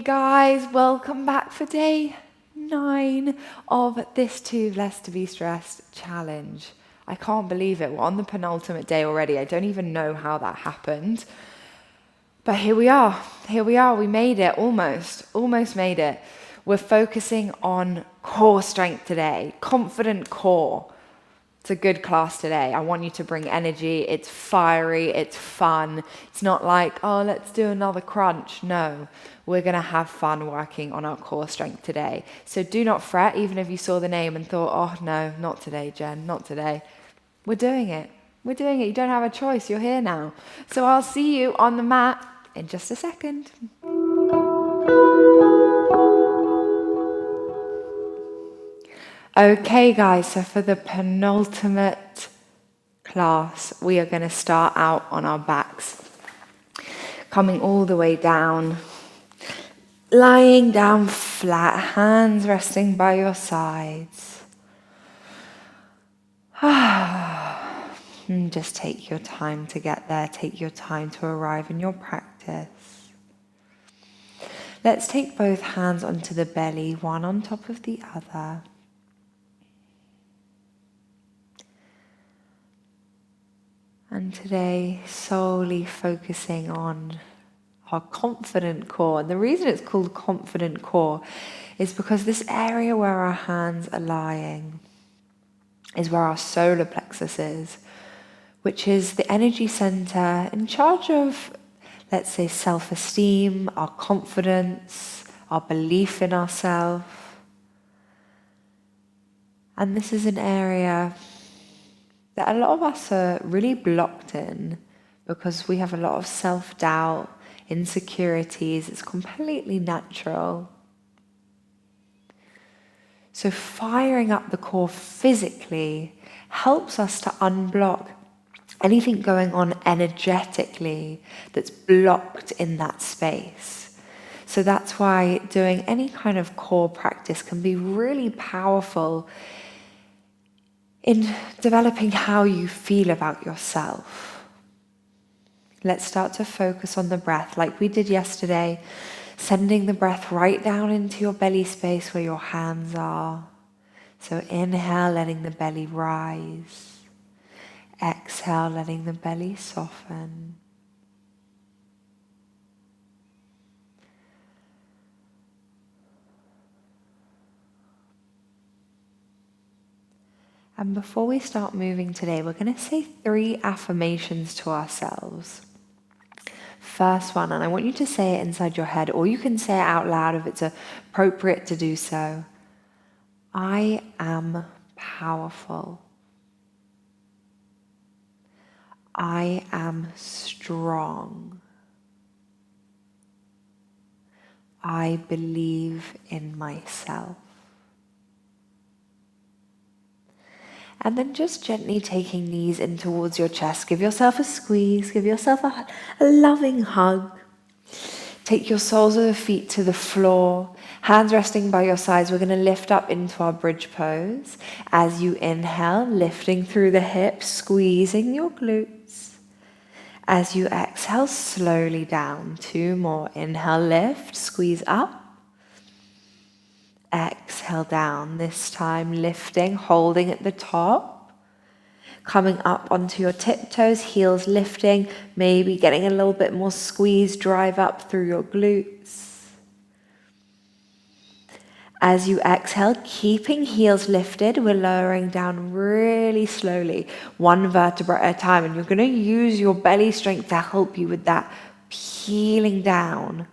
guys, welcome back for day 9 of this Too Blessed to Be Stressed challenge. I can't believe it, we're on the penultimate day already. I don't even know how that happened. But here we are, we made it, almost made it. We're focusing on core strength today, confident core. It's a good class today. I want you to bring energy. It's fiery, it's fun. It's not like, oh, let's do another crunch. No, we're going to have fun working on our core strength today. So do not fret, even if you saw the name and thought, oh, no, not today, Jen, not today. We're doing it. You don't have a choice. You're here now. So I'll see you on the mat in just a second. Okay, guys, so for the penultimate class, we are going to start out on our backs, coming all the way down, lying down flat, hands resting by your sides. And just take your time to get there, take your time to arrive in your practice. Let's take both hands onto the belly, one on top of the other. And today, solely focusing on our confident core. And the reason it's called confident core is because this area where our hands are lying is where our solar plexus is, which is the energy center in charge of, let's say, self-esteem, our confidence, our belief in ourselves. And this is an area that a lot of us are really blocked in because we have a lot of self-doubt, insecurities. It's completely natural. So firing up the core physically helps us to unblock anything going on energetically that's blocked in that space. So that's why doing any kind of core practice can be really powerful in developing how you feel about yourself. Let's start to focus on the breath like we did yesterday, sending the breath right down into your belly space where your hands are. So inhale, letting the belly rise. Exhale, letting the belly soften. And before we start moving today, we're going to say 3 affirmations to ourselves. First one, and I want you to say it inside your head, or you can say it out loud if it's appropriate to do so. I am powerful. I am strong. I believe in myself. And then just gently taking knees in towards your chest. Give yourself a squeeze. Give yourself a loving hug. Take your soles of the feet to the floor. Hands resting by your sides. We're going to lift up into our bridge pose. As you inhale, lifting through the hips, squeezing your glutes. As you exhale, slowly down. 2 more. Inhale, lift, squeeze up. Exhale down, this time lifting, holding at the top, coming up onto your tiptoes, heels lifting, maybe getting a little bit more squeeze, drive up through your glutes. As you exhale, keeping heels lifted, we're lowering down really slowly, 1 vertebra at a time, and you're going to use your belly strength to help you with that peeling down.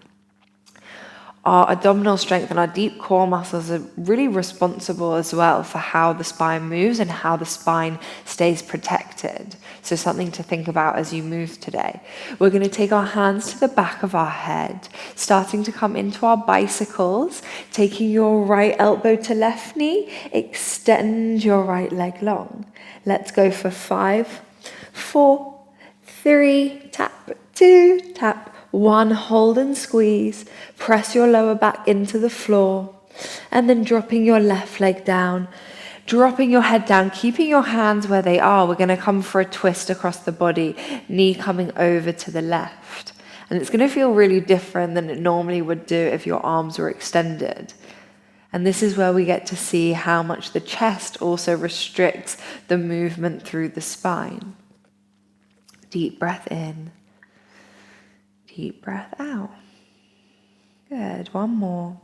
Our abdominal strength and our deep core muscles are really responsible as well for how the spine moves and how the spine stays protected. So something to think about as you move today. We're going to take our hands to the back of our head, starting to come into our bicycles, taking your right elbow to left knee, extend your right leg long. Let's go for 5, 4, 3, tap, 2, tap. 1, hold and squeeze, press your lower back into the floor, and then dropping your left leg down, dropping your head down, keeping your hands where they are. We're going to come for a twist across the body, knee coming over to the left. And it's going to feel really different than it normally would do if your arms were extended. And this is where we get to see how much the chest also restricts the movement through the spine. Deep breath in. Deep breath out. Good. One more.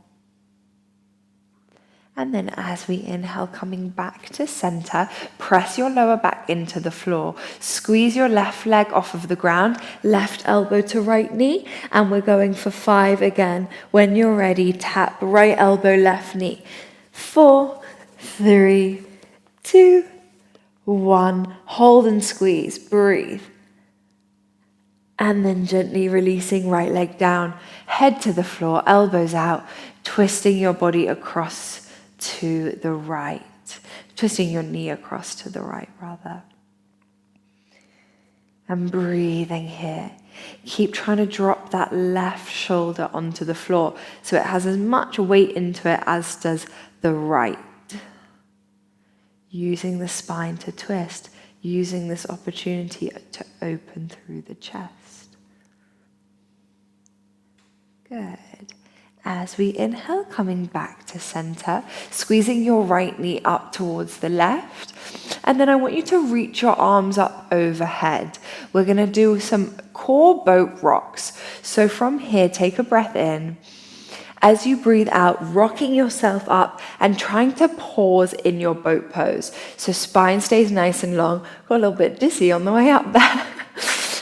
And then as we inhale, coming back to center, press your lower back into the floor. Squeeze your left leg off of the ground, left elbow to right knee, and we're going for 5 again. When you're ready, tap right elbow, left knee. 4, 3, 2, 1. Hold and squeeze. Breathe. And then gently releasing right leg down, head to the floor, elbows out, twisting your body across to the right, twisting your knee across to the right rather. And breathing here. Keep trying to drop that left shoulder onto the floor so it has as much weight into it as does the right. Using the spine to twist, using this opportunity to open through the chest. Good. As we inhale, coming back to center, squeezing your right knee up towards the left. And then I want you to reach your arms up overhead. We're going to do some core boat rocks. So from here, take a breath in. As you breathe out, rocking yourself up and trying to pause in your boat pose. So spine stays nice and long. Got a little bit dizzy on the way up there.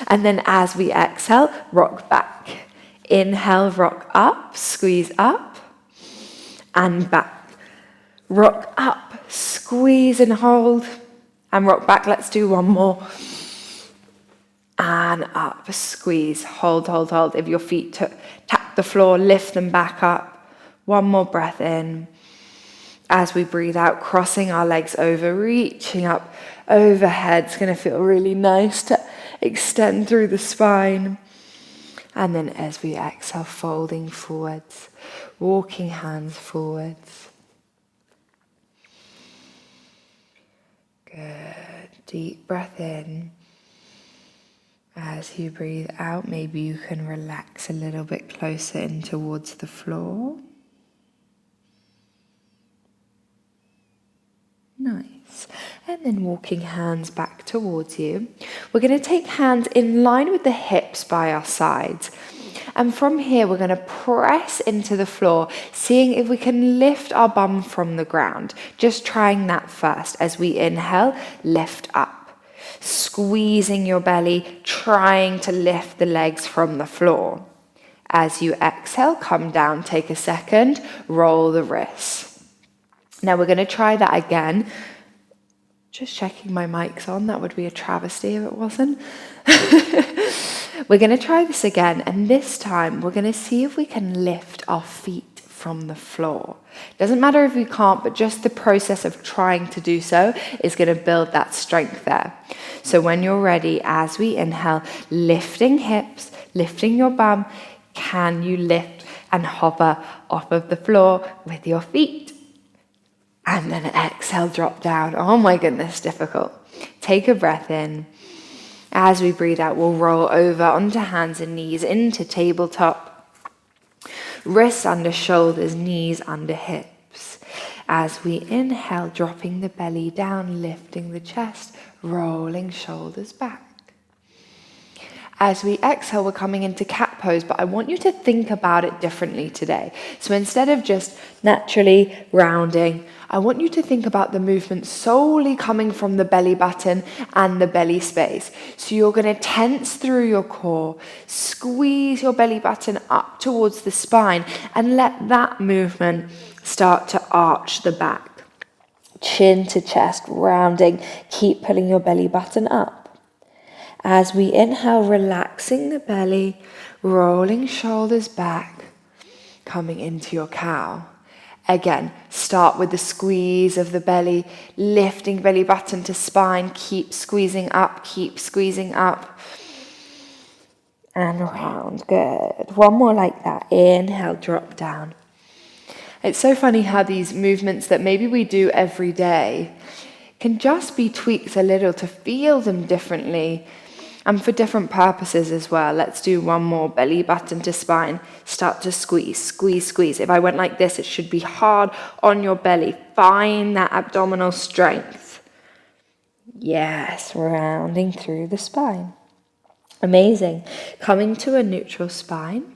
And then as we exhale, rock back. Inhale, rock up, squeeze up, and back. Rock up, squeeze and hold, and rock back. Let's do one more. And up, squeeze, hold, hold, hold. If your feet tap the floor, lift them back up. One more breath in. As we breathe out, crossing our legs over, reaching up overhead. It's going to feel really nice to extend through the spine. And then as we exhale, folding forwards, walking hands forwards. Good. Deep breath in. As you breathe out, maybe you can relax a little bit closer in towards the floor. Nice. And then walking hands back towards you. We're going to take hands in line with the hips by our sides. And from here, we're going to press into the floor, seeing if we can lift our bum from the ground. Just trying that first. As we inhale, lift up. Squeezing your belly, trying to lift the legs from the floor. As you exhale, come down, take a second, roll the wrists. Now we're going to try that again. Just checking my mic's on. That would be a travesty if it wasn't. We're going to try this again. And this time we're going to see if we can lift our feet from the floor. Doesn't matter if we can't, but just the process of trying to do so is going to build that strength there. So when you're ready, as we inhale, lifting hips, lifting your bum, can you lift and hover off of the floor with your feet? And then exhale, drop down. Oh my goodness, difficult. Take a breath in. As we breathe out, we'll roll over onto hands and knees into tabletop. Wrists under shoulders, knees under hips. As we inhale, dropping the belly down, lifting the chest, rolling shoulders back. As we exhale, we're coming into cat pose, but I want you to think about it differently today. So instead of just naturally rounding, I want you to think about the movement solely coming from the belly button and the belly space. So you're going to tense through your core, squeeze your belly button up towards the spine, and let that movement start to arch the back. Chin to chest, rounding, keep pulling your belly button up. As we inhale, relaxing the belly, rolling shoulders back, coming into your cow. Again, start with the squeeze of the belly, lifting belly button to spine, keep squeezing up, and round. Good. One more like that. Inhale, drop down. It's so funny how these movements that maybe we do every day can just be tweaked a little to feel them differently. And for different purposes as well, let's do one more. Belly button to spine. Start to squeeze, squeeze, squeeze. If I went like this, it should be hard on your belly. Find that abdominal strength. Yes, rounding through the spine. Amazing. Coming to a neutral spine.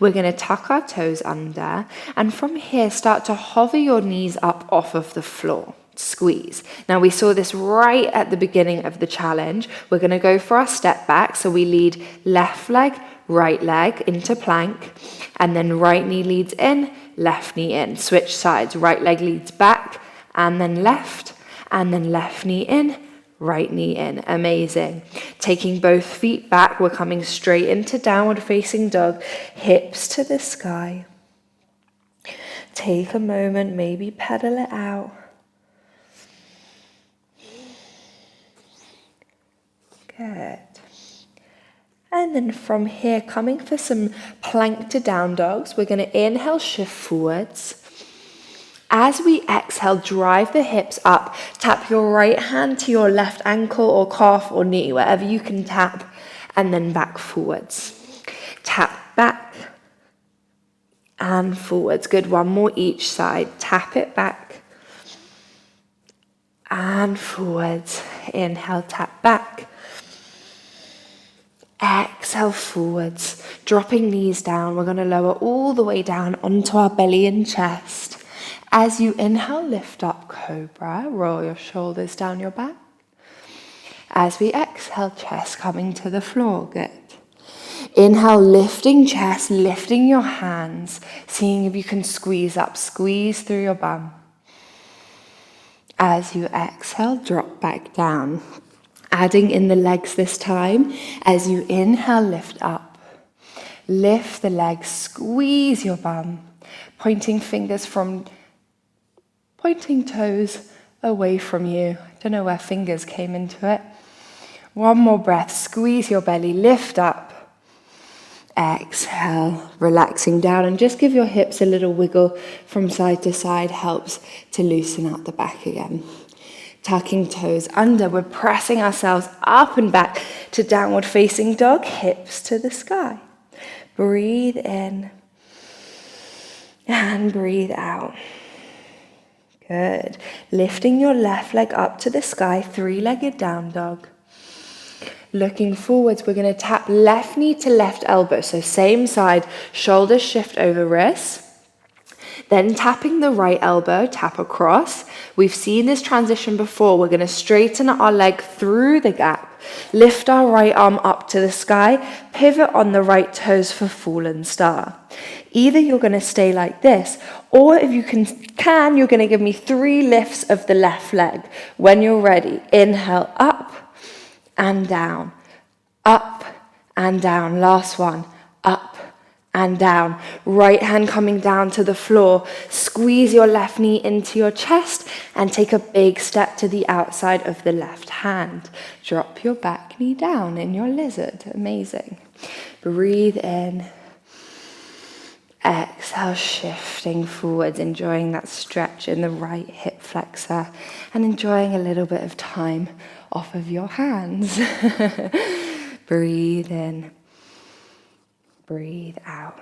We're going to tuck our toes under, and from here start to hover your knees up off of the floor. Squeeze. Now we saw this right at the beginning of the challenge. We're going to go for our step back. So we lead left leg, right leg into plank, and then right knee leads in, left knee in. Switch sides. Right leg leads back, and then left knee in, right knee in. Amazing. Taking both feet back, we're coming straight into downward facing dog, hips to the sky. Take a moment, maybe pedal it out. Good. And then from here, coming for some plank to down dogs, we're going to inhale, shift forwards. As we exhale, drive the hips up. Tap your right hand to your left ankle or calf or knee, wherever you can tap, and then back forwards. Tap back and forwards. Good, one more each side. Tap it back and forwards. Inhale, tap back. Exhale forwards, dropping knees down. We're going to lower all the way down onto our belly and chest. As you inhale, lift up, cobra. Roll your shoulders down your back. As we exhale, chest coming to the floor. Good. Inhale, lifting chest, lifting your hands, seeing if you can squeeze up, squeeze through your bum. As you exhale, drop back down. Adding in the legs this time. As you inhale, lift up. Lift the legs, squeeze your bum. Pointing toes away from you. I don't know where fingers came into it. One more breath, squeeze your belly, lift up. Exhale, relaxing down, and just give your hips a little wiggle from side to side, helps to loosen out the back again. Tucking toes under, we're pressing ourselves up and back to downward facing dog, hips to the sky. Breathe in and breathe out. Good. Lifting your left leg up to the sky, three-legged down dog. Looking forwards, we're going to tap left knee to left elbow. So same side, shoulders shift over wrists. Then tapping the right elbow, tap across. We've seen this transition before. We're going to straighten our leg through the gap. Lift our right arm up to the sky. Pivot on the right toes for fallen star. Either you're going to stay like this, or if you can, you're going to give me 3 lifts of the left leg. When you're ready, inhale up and down, up and down. Last one, up and down. Right hand coming down to the floor. Squeeze your left knee into your chest and take a big step to the outside of the left hand. Drop your back knee down in your lizard. Amazing. Breathe in. Exhale, shifting forwards, enjoying that stretch in the right hip flexor and enjoying a little bit of time off of your hands. Breathe in. Breathe out.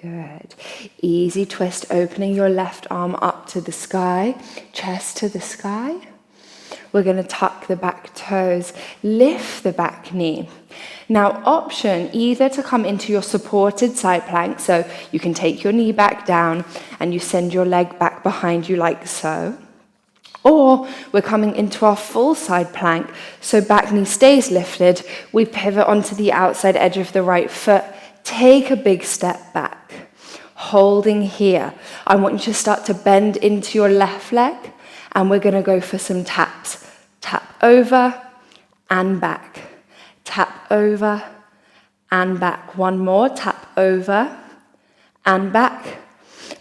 Good. Easy twist, opening your left arm up to the sky, chest to the sky. We're going to tuck the back toes, lift the back knee. Now, option either to come into your supported side plank, so you can take your knee back down and you send your leg back behind you like so. Or we're coming into our full side plank, so back knee stays lifted. We pivot onto the outside edge of the right foot. Take a big step back. Holding here. I want you to start to bend into your left leg, and we're going to go for some taps. Tap over and back. Tap over and back. One more. Tap over and back.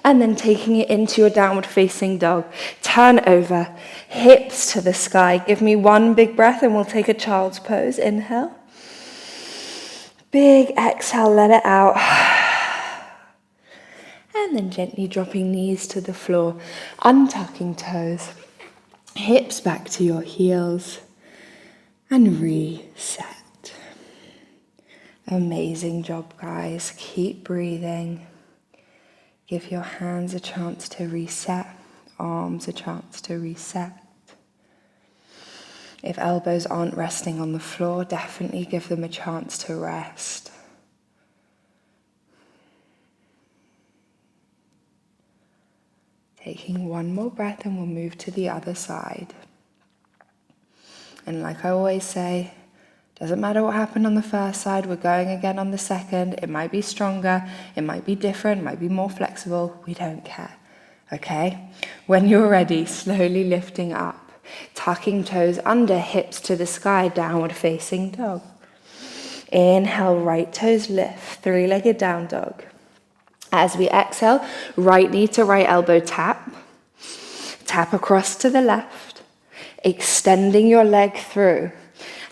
And then taking it into your downward facing dog. Turn over, hips to the sky. Give me one big breath and we'll take a child's pose. Inhale. Big exhale, let it out. And then gently dropping knees to the floor, untucking toes. Hips back to your heels. And reset. Amazing job, guys. Keep breathing. Give your hands a chance to reset, arms a chance to reset. If elbows aren't resting on the floor, definitely give them a chance to rest. Taking one more breath and we'll move to the other side. And like I always say, doesn't matter what happened on the first side, we're going again on the second. It might be stronger, it might be different, it might be more flexible, we don't care, okay? When you're ready, slowly lifting up, tucking toes under, hips to the sky, downward facing dog. Inhale, right toes lift, three-legged down dog. As we exhale, right knee to right elbow tap, tap across to the left, extending your leg through,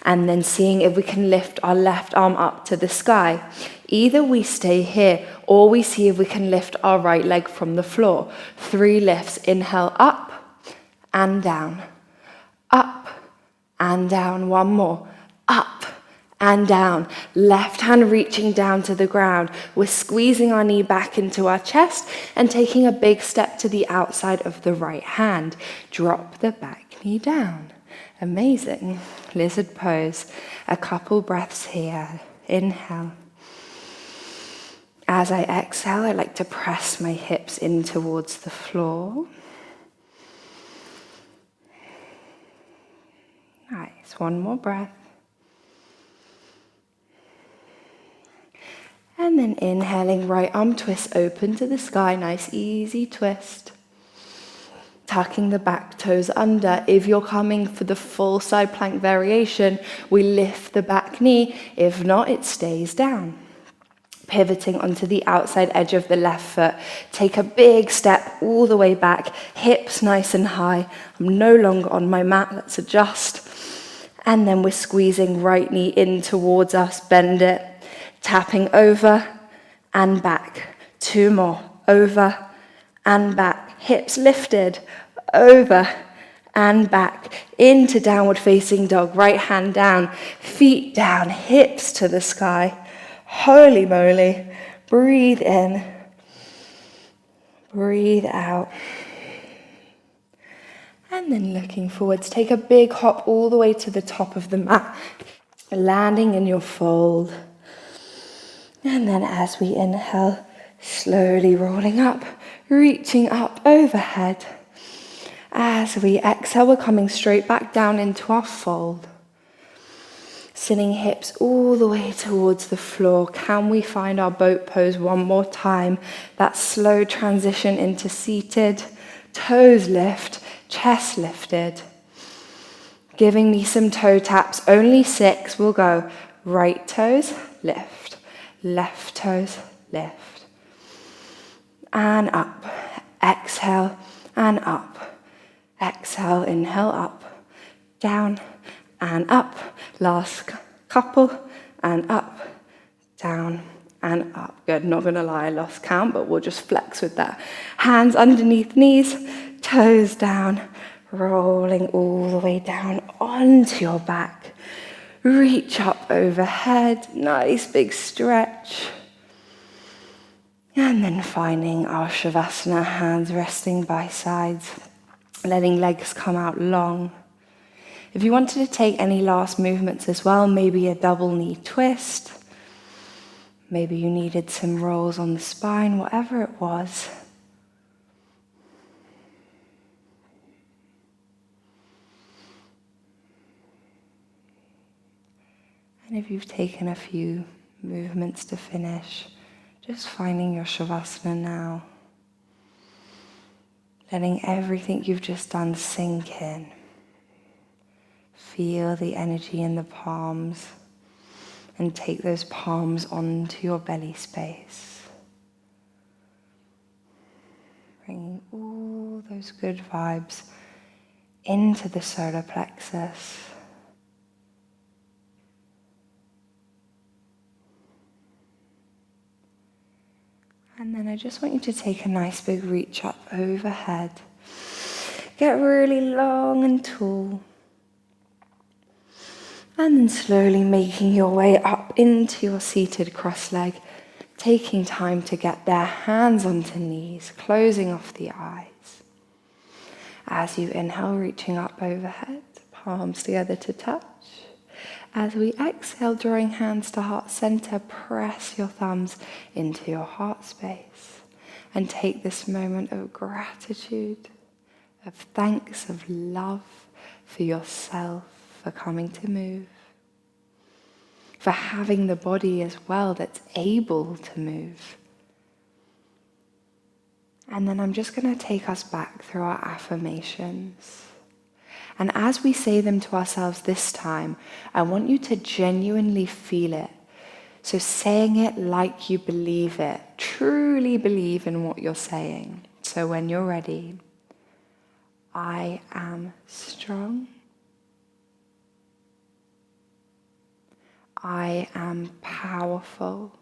and then seeing if we can lift our left arm up to the sky. Either we stay here, or we see if we can lift our right leg from the floor. 3 lifts, inhale up and down, up and down. One more, up and down. Left hand reaching down to the ground. We're squeezing our knee back into our chest and taking a big step to the outside of the right hand. Drop the back knee down. Amazing. Lizard pose. A couple breaths here. Inhale. As I exhale, I like to press my hips in towards the floor. Nice. One more breath. And then inhaling, right arm twist open to the sky. Nice, easy twist. Tucking the back toes under. If you're coming for the full side plank variation, we lift the back knee. If not, it stays down. Pivoting onto the outside edge of the left foot. Take a big step all the way back. Hips nice and high. I'm no longer on my mat. Let's adjust. And then we're squeezing right knee in towards us. Bend it. Tapping over and back. 2 more. Over and back. Hips lifted. Over and back. Into downward facing dog. Right hand down. Feet down. Hips to the sky. Holy moly. Breathe in. Breathe out. And then looking forwards. Take a big hop all the way to the top of the mat. Landing in your fold. And then as we inhale, slowly rolling up, reaching up overhead. As we exhale, we're coming straight back down into our fold. Sitting hips all the way towards the floor. Can we find our boat pose one more time? That slow transition into seated. Toes lift, chest lifted. Giving me some toe taps, only 6. We'll go right toes, lift. Left toes, lift. And up. Exhale and up. Exhale, inhale, up. Down and up. Last couple. And up. Down and up. Good, not gonna lie, I lost count, but we'll just flex with that. Hands underneath knees, toes down, rolling all the way down onto your back. Reach up overhead, nice big stretch. And then finding our Savasana, hands resting by sides, letting legs come out long. If you wanted to take any last movements as well, maybe a double knee twist, maybe you needed some rolls on the spine, whatever it was. And if you've taken a few movements to finish, just finding your Savasana now. Letting everything you've just done sink in. Feel the energy in the palms and take those palms onto your belly space. Bringing all those good vibes into the solar plexus. And then I just want you to take a nice big reach up overhead. Get really long and tall. And then slowly making your way up into your seated cross leg, taking time to get there, hands onto knees, closing off the eyes. As you inhale, reaching up overhead, palms together to touch. As we exhale, drawing hands to heart center, press your thumbs into your heart space and take this moment of gratitude, of thanks, of love for yourself, for coming to move, for having the body as well that's able to move. And then I'm just going to take us back through our affirmations. And as we say them to ourselves this time, I want you to genuinely feel it. So saying it like you believe it, truly believe in what you're saying. So when you're ready, I am strong. I am powerful.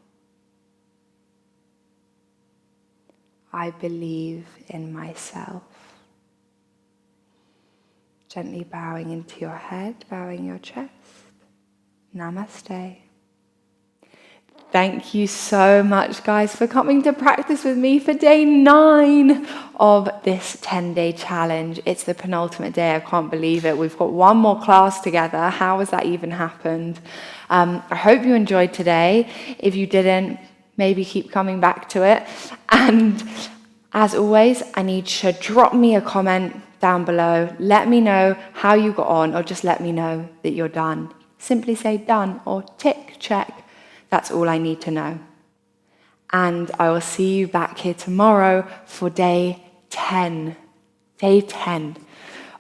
I believe in myself. Gently bowing into your head, bowing your chest. Namaste. Thank you so much, guys, for coming to practice with me for day 9 of this 10-day challenge. It's the penultimate day. I can't believe it. We've got one more class together. How has that even happened? I hope you enjoyed today. If you didn't, maybe keep coming back to it. And as always, I need you to drop me a comment down below. Let me know how you got on, or just let me know that you're done. Simply say done or tick, check. That's all I need to know. And I will see you back here tomorrow for day 10. Day 10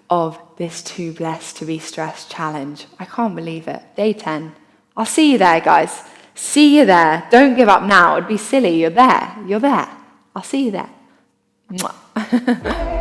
of this Too Blessed to Be Stressed challenge. I can't believe it. Day 10. I'll see you there, guys. See you there. Don't give up now. It'd be silly. You're there. You're there. I'll see you there. Mwah.